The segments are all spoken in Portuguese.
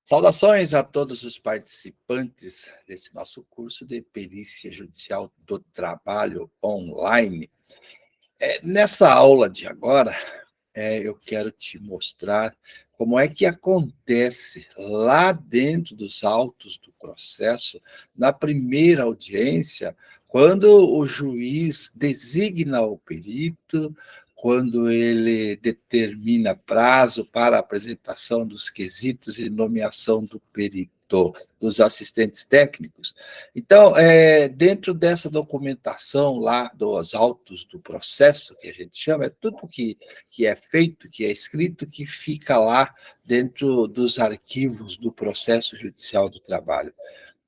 Saudações a todos os participantes desse nosso curso de Perícia Judicial do Trabalho online. Nessa aula de agora, eu quero te mostrar como é que acontece lá dentro dos autos do processo, na primeira audiência, quando o juiz designa o perito, quando ele determina prazo para a apresentação dos quesitos e nomeação do perito, dos assistentes técnicos. Então, dentro dessa documentação lá dos autos do processo, que a gente chama, é tudo que é feito, que é escrito, que fica lá dentro dos arquivos do processo judicial do trabalho.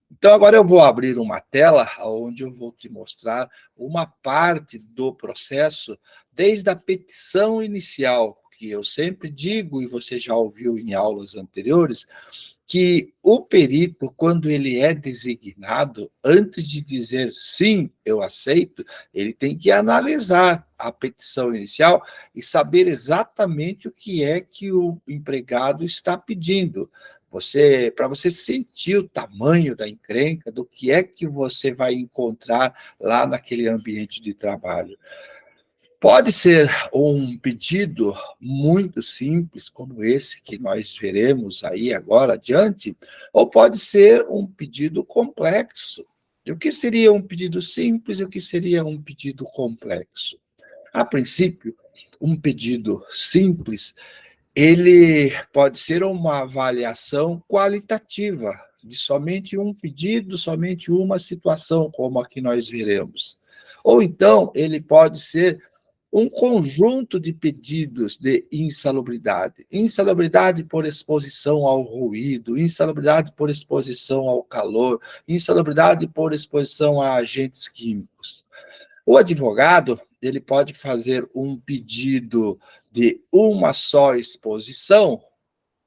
Então, agora eu vou abrir uma tela onde eu vou te mostrar uma parte do processo, desde a petição inicial, que eu sempre digo, e você já ouviu em aulas anteriores, que o perito, quando ele é designado, antes de dizer sim, eu aceito, ele tem que analisar a petição inicial e saber exatamente o que é que o empregado está pedindo. Para você sentir o tamanho da encrenca, do que é que você vai encontrar lá naquele ambiente de trabalho. Pode ser um pedido muito simples, como esse que nós veremos aí agora adiante, ou pode ser um pedido complexo. E o que seria um pedido simples e o que seria um pedido complexo? A princípio, um pedido simples, ele pode ser uma avaliação qualitativa de somente um pedido, somente uma situação, como aqui nós veremos. Ou então, ele pode ser um conjunto de pedidos de insalubridade. Insalubridade por exposição ao ruído, insalubridade por exposição ao calor, insalubridade por exposição a agentes químicos. O advogado, ele pode fazer um pedido de uma só exposição,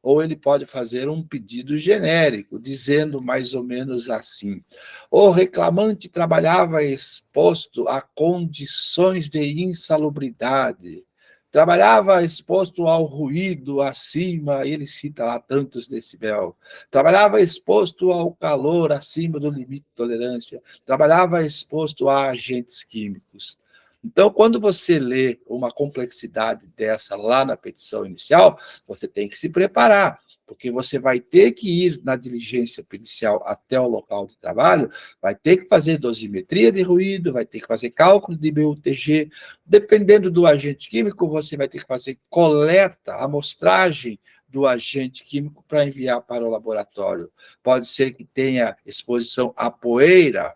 ou ele pode fazer um pedido genérico, dizendo mais ou menos assim: o reclamante trabalhava exposto a condições de insalubridade, trabalhava exposto ao ruído acima, ele cita lá tantos decibel, trabalhava exposto ao calor acima do limite de tolerância, trabalhava exposto a agentes químicos. Então, quando você lê uma complexidade dessa lá na petição inicial, você tem que se preparar, porque você vai ter que ir na diligência pericial até o local de trabalho, vai ter que fazer dosimetria de ruído, vai ter que fazer cálculo de BUTG, dependendo do agente químico, você vai ter que fazer coleta, amostragem do agente químico para enviar para o laboratório. Pode ser que tenha exposição à poeira.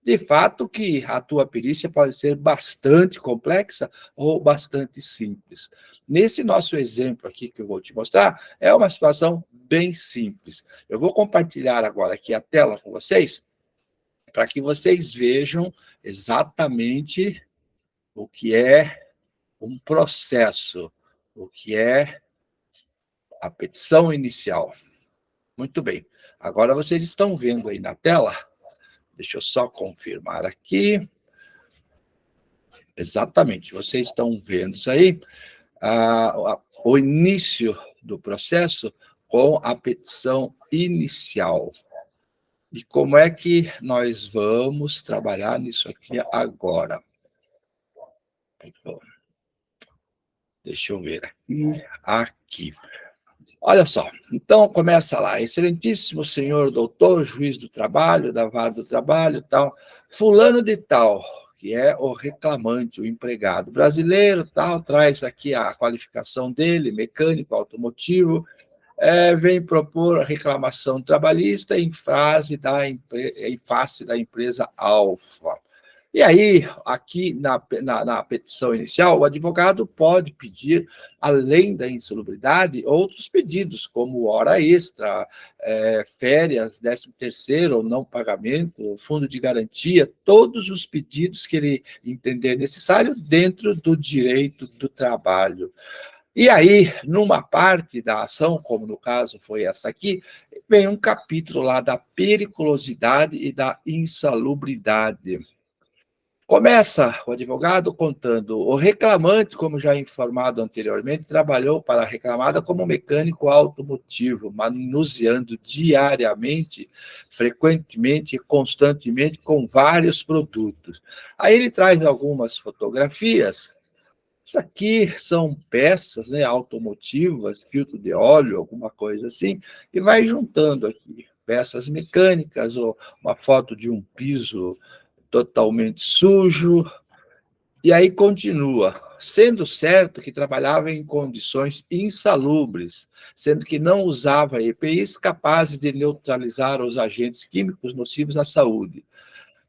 De fato que a tua perícia pode ser bastante complexa ou bastante simples. Nesse nosso exemplo aqui que eu vou te mostrar, é uma situação bem simples. Eu vou compartilhar agora aqui a tela com vocês, para que vocês vejam exatamente o que é um processo, o que é a petição inicial. Muito bem. Agora vocês estão vendo aí na tela, deixa eu só confirmar aqui. Exatamente, vocês estão vendo isso aí, o início do processo com a petição inicial. E como é que nós vamos trabalhar nisso aqui agora? Deixa eu ver aqui. Olha só, então começa lá, excelentíssimo senhor doutor, juiz do trabalho, da vara do trabalho, tal, fulano de tal, que é o reclamante, o empregado brasileiro, tal, traz aqui a qualificação dele, mecânico, automotivo, vem propor a reclamação trabalhista em face da empresa Alfa. E aí, aqui na petição inicial, o advogado pode pedir, além da insalubridade, outros pedidos, como hora extra, férias, 13º ou não pagamento, fundo de garantia, todos os pedidos que ele entender necessário dentro do direito do trabalho. E aí, numa parte da ação, como no caso foi essa aqui, vem um capítulo lá da periculosidade e da insalubridade. Começa o advogado contando: o reclamante, como já informado anteriormente, trabalhou para a reclamada como mecânico automotivo, manuseando diariamente, frequentemente e constantemente com vários produtos. Aí ele traz algumas fotografias. Isso aqui são peças, né, automotivas, filtro de óleo, alguma coisa assim, e vai juntando aqui peças mecânicas, ou uma foto de um piso totalmente sujo, e aí continua, sendo certo que trabalhava em condições insalubres, sendo que não usava EPIs capazes de neutralizar os agentes químicos nocivos à saúde.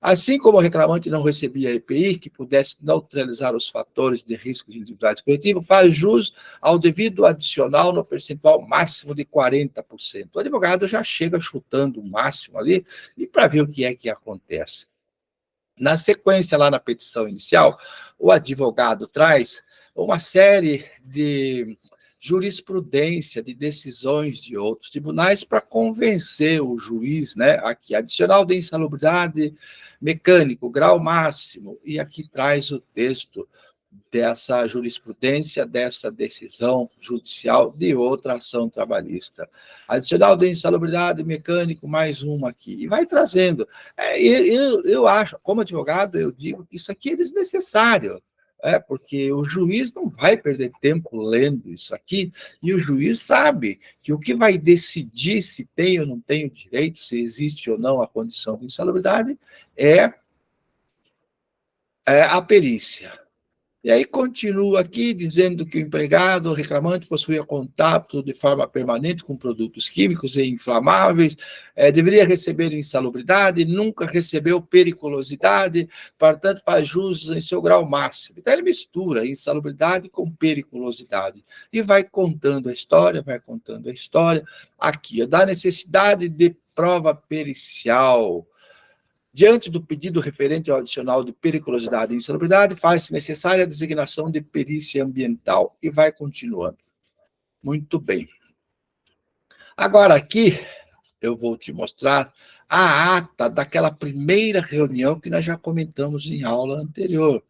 Assim como o reclamante não recebia EPI que pudesse neutralizar os fatores de risco de individualidade coletiva, faz jus ao devido adicional no percentual máximo de 40%. O advogado já chega chutando o máximo ali, e para ver o que é que acontece. Na sequência, lá na petição inicial, o advogado traz uma série de jurisprudência, de decisões de outros tribunais para convencer o juiz, né? Aqui, adicional de insalubridade mecânico, grau máximo, e aqui traz o texto dessa jurisprudência, dessa decisão judicial de outra ação trabalhista. Adicional de insalubridade mecânico, mais uma aqui. E vai trazendo. Eu acho, como advogado, eu digo que isso aqui é desnecessário, porque o juiz não vai perder tempo lendo isso aqui, e o juiz sabe que o que vai decidir se tem ou não tem o direito, se existe ou não a condição de insalubridade, é a perícia. E aí continua aqui dizendo que o empregado, o reclamante, possuía contato de forma permanente com produtos químicos e inflamáveis, deveria receber insalubridade, nunca recebeu periculosidade, portanto faz jus em seu grau máximo. Então ele mistura insalubridade com periculosidade e vai contando a história, aqui, da necessidade de prova pericial. Diante do pedido referente ao adicional de periculosidade e insalubridade, faz-se necessária a designação de perícia ambiental. E vai continuando. Muito bem. Agora aqui, eu vou te mostrar a ata daquela primeira reunião que nós já comentamos em aula anterior.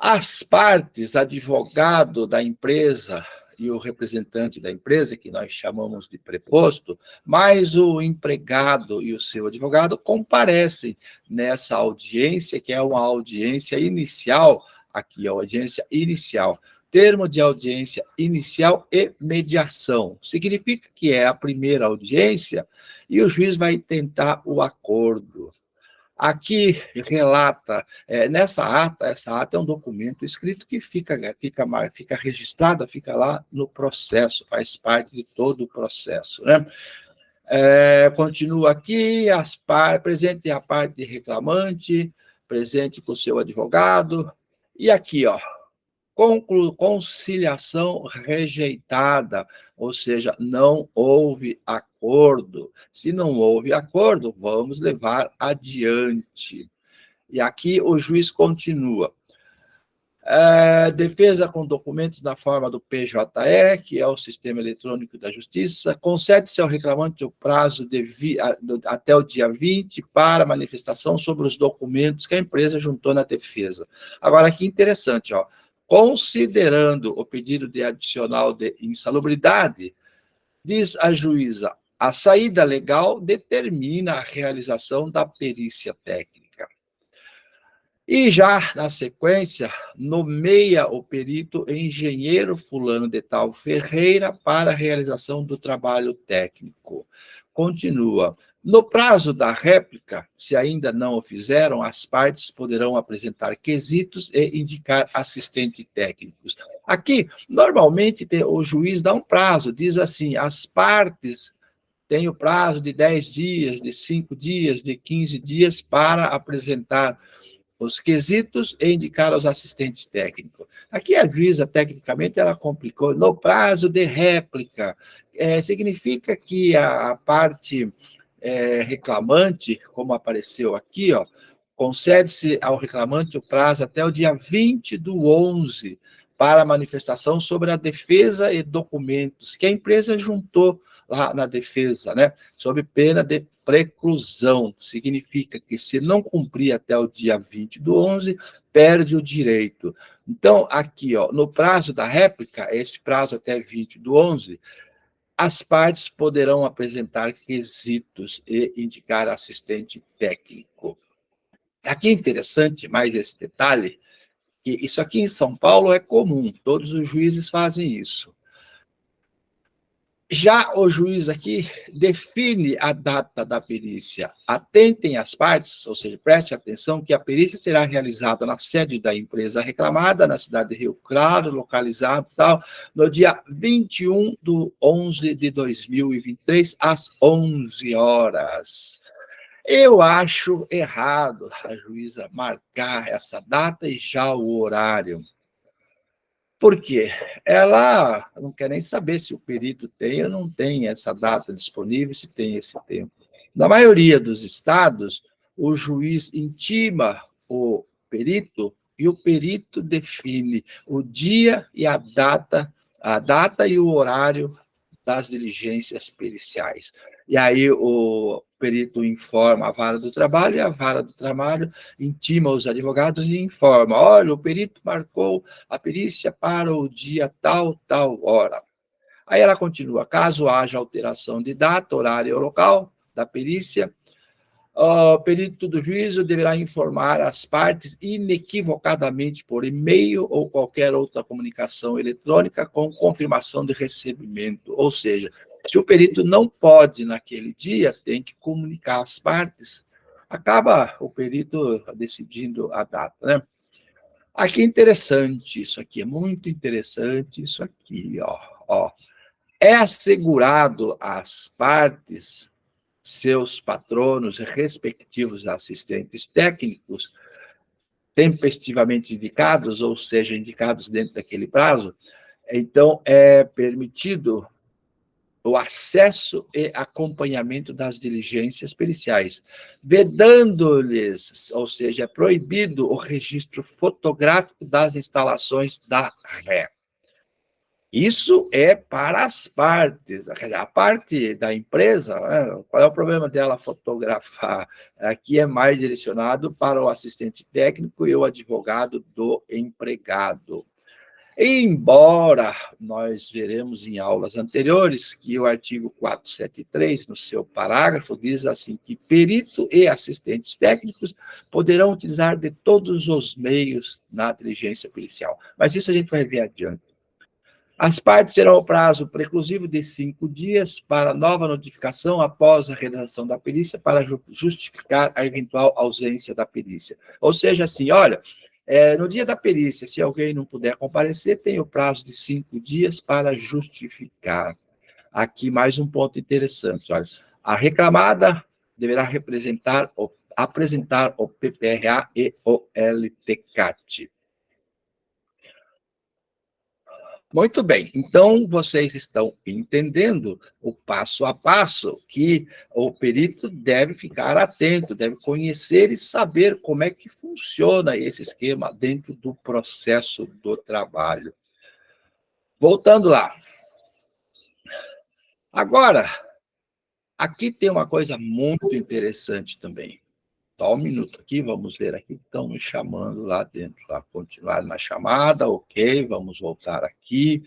As partes, advogado da empresa e o representante da empresa, que nós chamamos de preposto, mais o empregado e o seu advogado comparecem nessa audiência, que é uma audiência inicial, aqui a audiência inicial. Termo de audiência inicial e mediação. Significa que é a primeira audiência e o juiz vai tentar o acordo. Aqui relata, essa ata é um documento escrito que fica registrada, fica lá no processo, faz parte de todo o processo, né? Continua aqui, presente a parte reclamante, presente com o seu advogado, e aqui, ó, conciliação rejeitada, ou seja, não houve acordo. Se não houve acordo, vamos levar adiante. E aqui o juiz continua. Defesa com documentos na forma do PJE, que é o Sistema Eletrônico da Justiça, concede-se ao reclamante o prazo até o dia 20 para manifestação sobre os documentos que a empresa juntou na defesa. Agora, que interessante, ó. Considerando o pedido de adicional de insalubridade, diz a juíza, a saída legal determina a realização da perícia técnica. E já, na sequência, nomeia o perito engenheiro fulano de tal Ferreira para a realização do trabalho técnico. Continua. No prazo da réplica, se ainda não o fizeram, as partes poderão apresentar quesitos e indicar assistentes técnicos. Aqui, normalmente, o juiz dá um prazo, diz assim, as partes têm o prazo de 10 dias, de 5 dias, de 15 dias para apresentar os quesitos e indicar aos assistentes técnicos. Aqui a juíza, tecnicamente, ela complicou, no prazo de réplica, significa que a parte reclamante, como apareceu aqui, ó, concede-se ao reclamante o prazo até o dia 20/11 para manifestação sobre a defesa e documentos que a empresa juntou lá na defesa, né? Sob pena de preclusão. Significa que se não cumprir até o dia 20/11, perde o direito. Então, aqui, ó, no prazo da réplica, este prazo até 20/11, as partes poderão apresentar quesitos e indicar assistente técnico. Aqui é interessante mais esse detalhe, que isso aqui em São Paulo é comum, todos os juízes fazem isso. Já o juiz aqui define a data da perícia. Atentem as partes, ou seja, preste atenção que a perícia será realizada na sede da empresa reclamada, na cidade de Rio Claro, localizado tal, no dia 21/11/2023, às 11 horas. Eu acho errado a juíza marcar essa data e já o horário. Por quê? Ela não quer nem saber se o perito tem ou não tem essa data disponível, se tem esse tempo. Na maioria dos estados, o juiz intima o perito e o perito define o dia e a data e o horário das diligências periciais. E aí o perito informa a vara do trabalho, e a vara do trabalho intima os advogados e informa: olha, o perito marcou a perícia para o dia tal, tal hora. Aí ela continua: caso haja alteração de data, horário ou local da perícia, o perito do juízo deverá informar as partes inequivocadamente por e-mail ou qualquer outra comunicação eletrônica com confirmação de recebimento. Ou seja, se o perito não pode naquele dia, tem que comunicar às partes. Acaba o perito decidindo a data, né? Aqui é interessante, isso aqui é muito interessante, isso aqui, ó. É assegurado às partes, seus patronos e respectivos assistentes técnicos, tempestivamente indicados, ou seja, indicados dentro daquele prazo, então é permitido o acesso e acompanhamento das diligências periciais, vedando-lhes, ou seja, é proibido o registro fotográfico das instalações da ré. Isso é para as partes. A parte da empresa, né, qual é o problema dela fotografar? Aqui é mais direcionado para o assistente técnico e o advogado do empregado. Embora nós veremos em aulas anteriores que o artigo 473, no seu parágrafo, diz assim que perito e assistentes técnicos poderão utilizar de todos os meios na diligência pericial. Mas isso a gente vai ver adiante. As partes terão o prazo preclusivo de 5 dias para nova notificação após a realização da perícia para justificar a eventual ausência da perícia. Ou seja, assim, olha, no dia da perícia, se alguém não puder comparecer, tem o prazo de 5 dias para justificar. Aqui mais um ponto interessante, olha. A reclamada deverá apresentar o PPRA e o LTCAT. Muito bem, então vocês estão entendendo o passo a passo que o perito deve ficar atento, deve conhecer e saber como é que funciona esse esquema dentro do processo do trabalho. Voltando lá. Agora, aqui tem uma coisa muito interessante também. Só um minuto aqui, vamos ver aqui, estão me chamando lá dentro, lá, continuar na chamada, ok, vamos voltar aqui.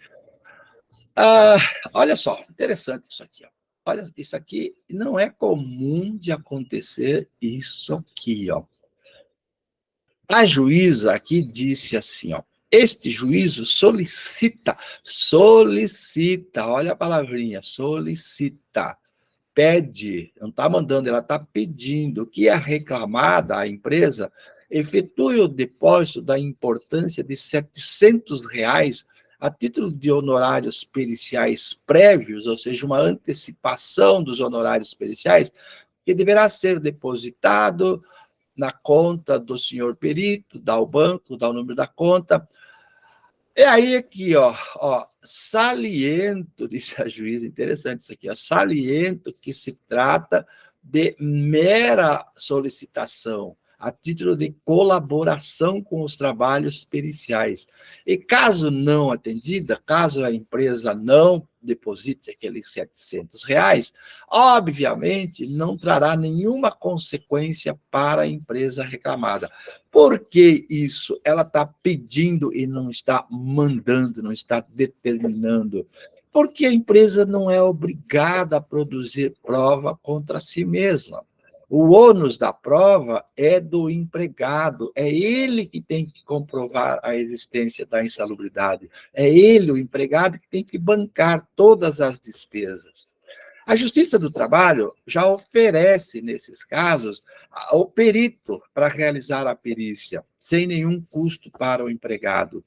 Olha só, interessante isso aqui. Ó. Olha, isso aqui não é comum de acontecer isso aqui. Ó. A juíza aqui disse assim, ó, este juízo solicita, olha a palavrinha, solicita, pede, não está mandando, ela está pedindo que a reclamada, a empresa, efetue o depósito da importância de R$ 700 a título de honorários periciais prévios, ou seja, uma antecipação dos honorários periciais, que deverá ser depositado na conta do senhor perito, dá o banco, dá o número da conta. E aí aqui, ó, saliento, disse a juíza, interessante isso aqui, ó, saliento que se trata de mera solicitação. a título de colaboração com os trabalhos periciais. E caso não atendida, caso a empresa não deposite aqueles R$ 700, obviamente não trará nenhuma consequência para a empresa reclamada. Por que isso? Ela está pedindo e não está mandando, não está determinando. Porque a empresa não é obrigada a produzir prova contra si mesma. O ônus da prova é do empregado, é ele que tem que comprovar a existência da insalubridade, é ele, o empregado, que tem que bancar todas as despesas. A Justiça do Trabalho já oferece, nesses casos, o perito para realizar a perícia, sem nenhum custo para o empregado.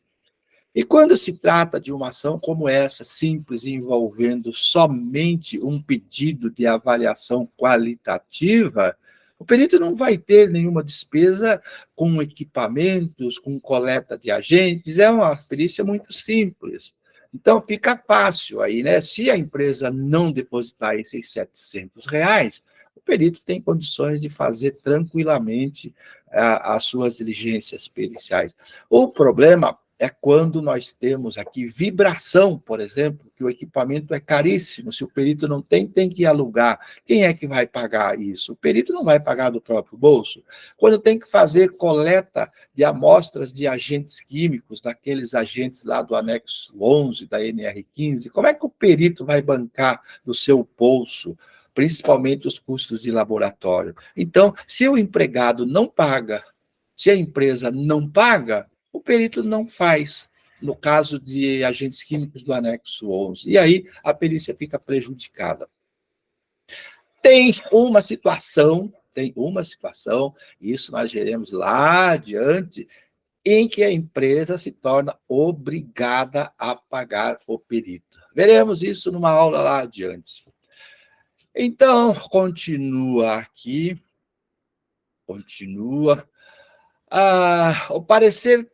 E quando se trata de uma ação como essa, simples, envolvendo somente um pedido de avaliação qualitativa, o perito não vai ter nenhuma despesa com equipamentos, com coleta de agentes, é uma perícia muito simples. Então, fica fácil aí, né? Se a empresa não depositar esses R$ 700, o perito tem condições de fazer tranquilamente as suas diligências periciais. O problema é quando nós temos aqui vibração, por exemplo, que o equipamento é caríssimo, se o perito não tem, tem que alugar. Quem é que vai pagar isso? O perito não vai pagar do próprio bolso. Quando tem que fazer coleta de amostras de agentes químicos, daqueles agentes lá do anexo 11, da NR15, como é que o perito vai bancar do seu bolso, principalmente os custos de laboratório? Então, se o empregado não paga, se a empresa não paga, o perito não faz, no caso de agentes químicos do anexo 11. E aí a perícia fica prejudicada. Tem uma situação, isso nós veremos lá adiante, em que a empresa se torna obrigada a pagar o perito. Veremos isso numa aula lá adiante. Então, continua aqui, o parecer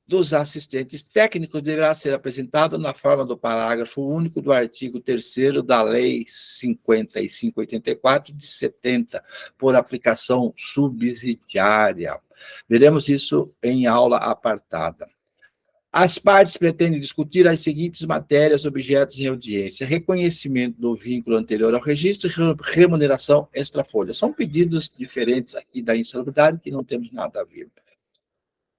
dos assistentes técnicos deverá ser apresentado na forma do parágrafo único do artigo 3º da Lei 5584 de 70, por aplicação subsidiária. Veremos isso em aula apartada. As partes pretendem discutir as seguintes matérias objetos em audiência: reconhecimento do vínculo anterior ao registro e remuneração extrafolha. São pedidos diferentes aqui da insalubridade que não temos nada a ver.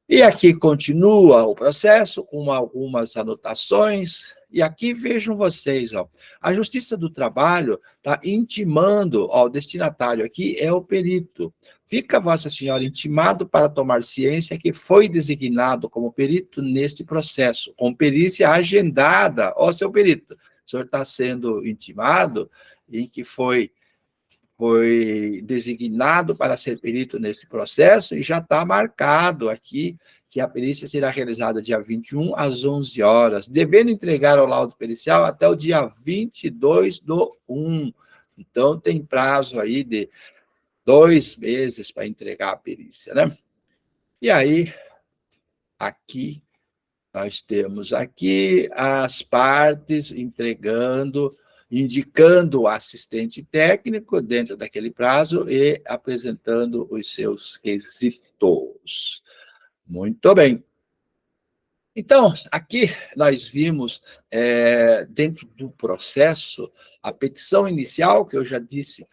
E aqui continua o processo com algumas anotações, e aqui vejam vocês, a Justiça do Trabalho está intimando, o destinatário aqui é o perito. Fica Vossa Senhora intimado para tomar ciência que foi designado como perito neste processo, com perícia agendada. Seu perito, o senhor está sendo intimado em que foi designado para ser perito nesse processo e já está marcado aqui que a perícia será realizada dia 21 às 11 horas, devendo entregar o laudo pericial até o dia 22/1. Então, tem prazo aí de 2 meses para entregar a perícia, né? E aí, aqui, nós temos aqui as partes indicando o assistente técnico dentro daquele prazo e apresentando os seus quesitos. Muito bem. Então, aqui nós vimos, dentro do processo, a petição inicial, que eu já disse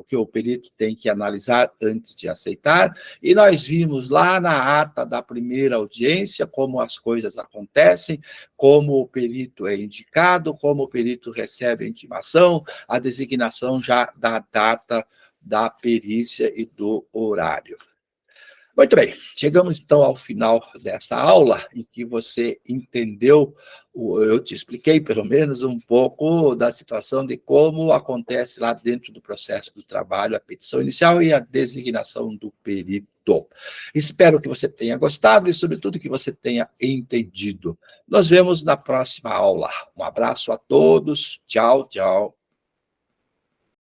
que o perito tem que analisar antes de aceitar, e nós vimos lá na ata da primeira audiência como as coisas acontecem, como o perito é indicado, como o perito recebe a intimação, a designação já da data da perícia e do horário. Muito bem, chegamos então ao final dessa aula, em que você entendeu, eu te expliquei pelo menos um pouco da situação de como acontece lá dentro do processo do trabalho, a petição inicial e a designação do perito. Espero que você tenha gostado e, sobretudo, que você tenha entendido. Nos vemos na próxima aula. Um abraço a todos, tchau, tchau.